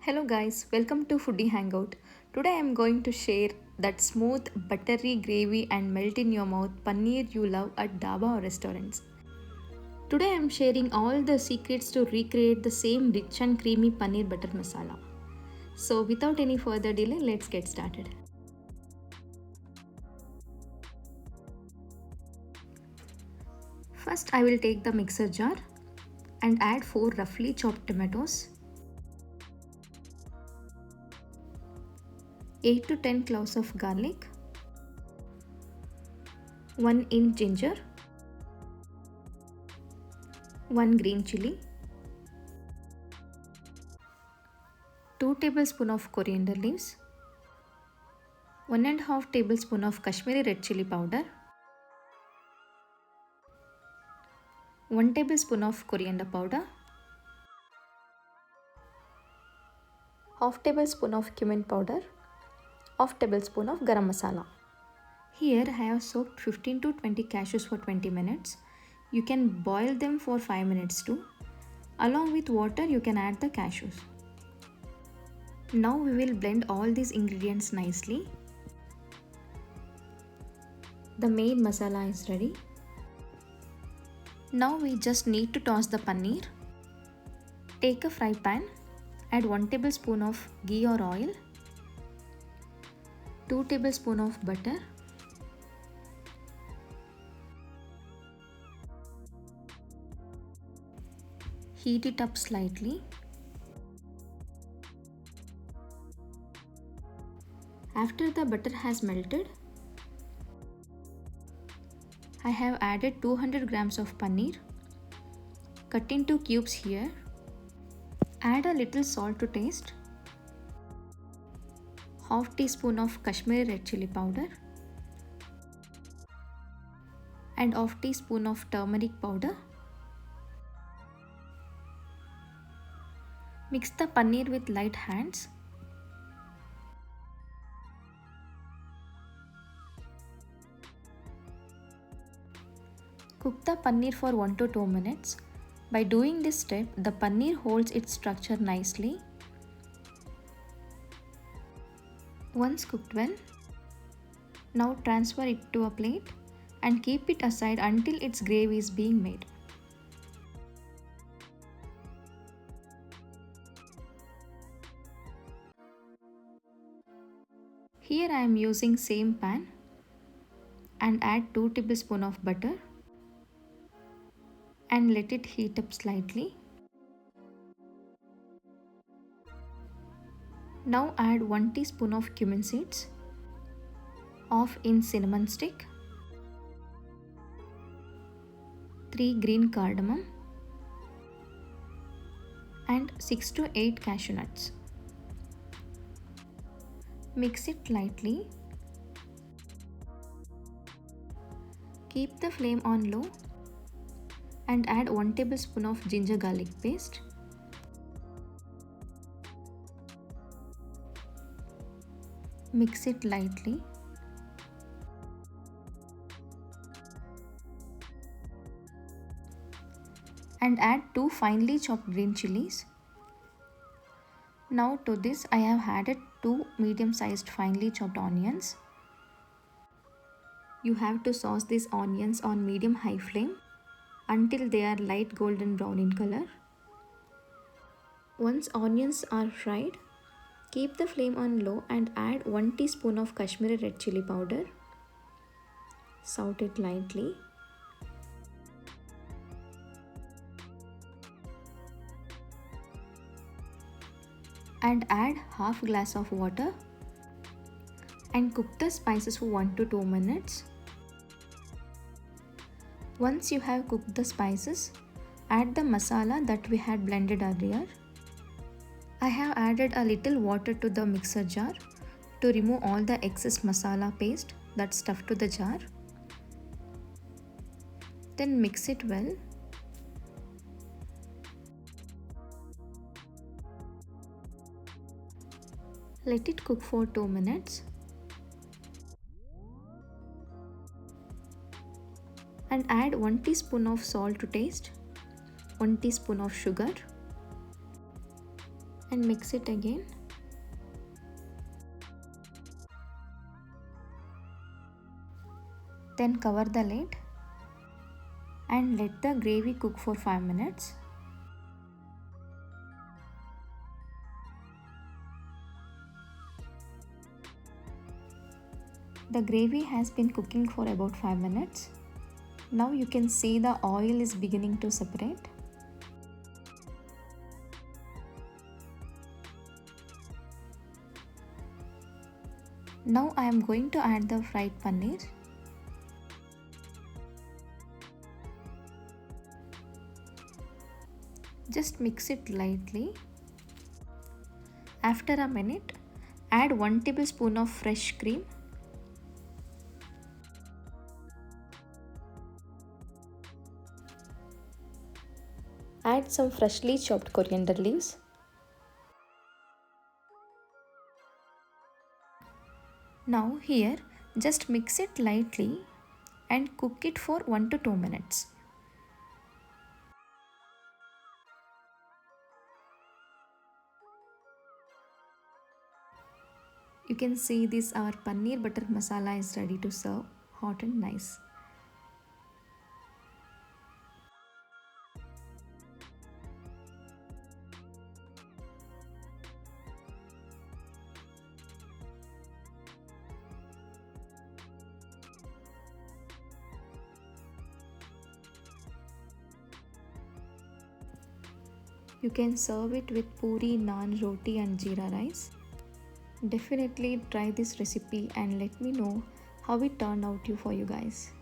Hello guys, welcome to Foodie Hangout. Today I am going to share that smooth, buttery gravy and melt in your mouth paneer you love at Dhaba or restaurants. Today I am sharing all the secrets to recreate the same rich and creamy paneer butter masala. So without any further delay, let's get started. First I will take the mixer jar and add 4 roughly chopped tomatoes, 8 to 10 cloves of garlic, 1 inch ginger, 1 green chili, 2 tablespoons of coriander leaves, 1.5 tablespoon of Kashmiri red chili powder, 1 tablespoon of coriander powder, half tablespoon of cumin powder, half tablespoon of garam masala. Here I have soaked 15 to 20 cashews for 20 minutes. You can boil them for 5 minutes too. Along with water you can add the cashews. Now we will blend all these ingredients nicely. The main masala is ready. Now we just need to toss the paneer. Take a fry pan, add 1 tablespoon of ghee or oil, 2 tablespoons of butter, heat it up slightly. After the butter has melted, I have added 200 grams of paneer, cut into cubes here. Add a little salt to taste, half teaspoon of Kashmiri red chili powder and half teaspoon of turmeric powder. Mix the paneer with light hands. Cook the paneer for 1 to 2 minutes. By doing this step, the paneer holds its structure nicely. Once cooked well, now transfer it to a plate and keep it aside until its gravy is being made. Here I am using same pan and add 2 tablespoons of butter and let it heat up slightly. Now add 1 teaspoon of cumin seeds, half inch cinnamon stick, 3 green cardamom and 6 to 8 cashew nuts. Mix it lightly. Keep the flame on low and add 1 tablespoon of ginger garlic paste. Mix it lightly. And add 2 finely chopped green chilies. Now to this I have added 2 medium-sized finely chopped onions. You have to sauce these onions on medium-high flame until they are light golden brown in color. Once onions are fried, keep the flame on low and add 1 teaspoon of Kashmiri red chili powder. Saute it lightly. And add half glass of water and cook the spices for 1 to 2 minutes. Once you have cooked the spices, add the masala that we had blended earlier. I have added a little water to the mixer jar to remove all the excess masala paste that's stuck to the jar. Then mix it well. Let it cook for 2 minutes. And add 1 teaspoon of salt to taste, 1 teaspoon of sugar and mix it again. Then cover the lid and let the gravy cook for 5 minutes. The gravy has been cooking for about 5 minutes. Now you can see the oil is beginning to separate. Now I am going to add the fried paneer. Just mix it lightly. After a minute, add 1 tablespoon of fresh cream. Add some freshly chopped coriander leaves. Now here, just mix it lightly and cook it for 1 to 2 minutes. You can see this our paneer butter masala is ready to serve, hot and nice. You can serve it with puri, naan, roti and jeera rice. Definitely try this recipe and let me know how it turned out for you guys.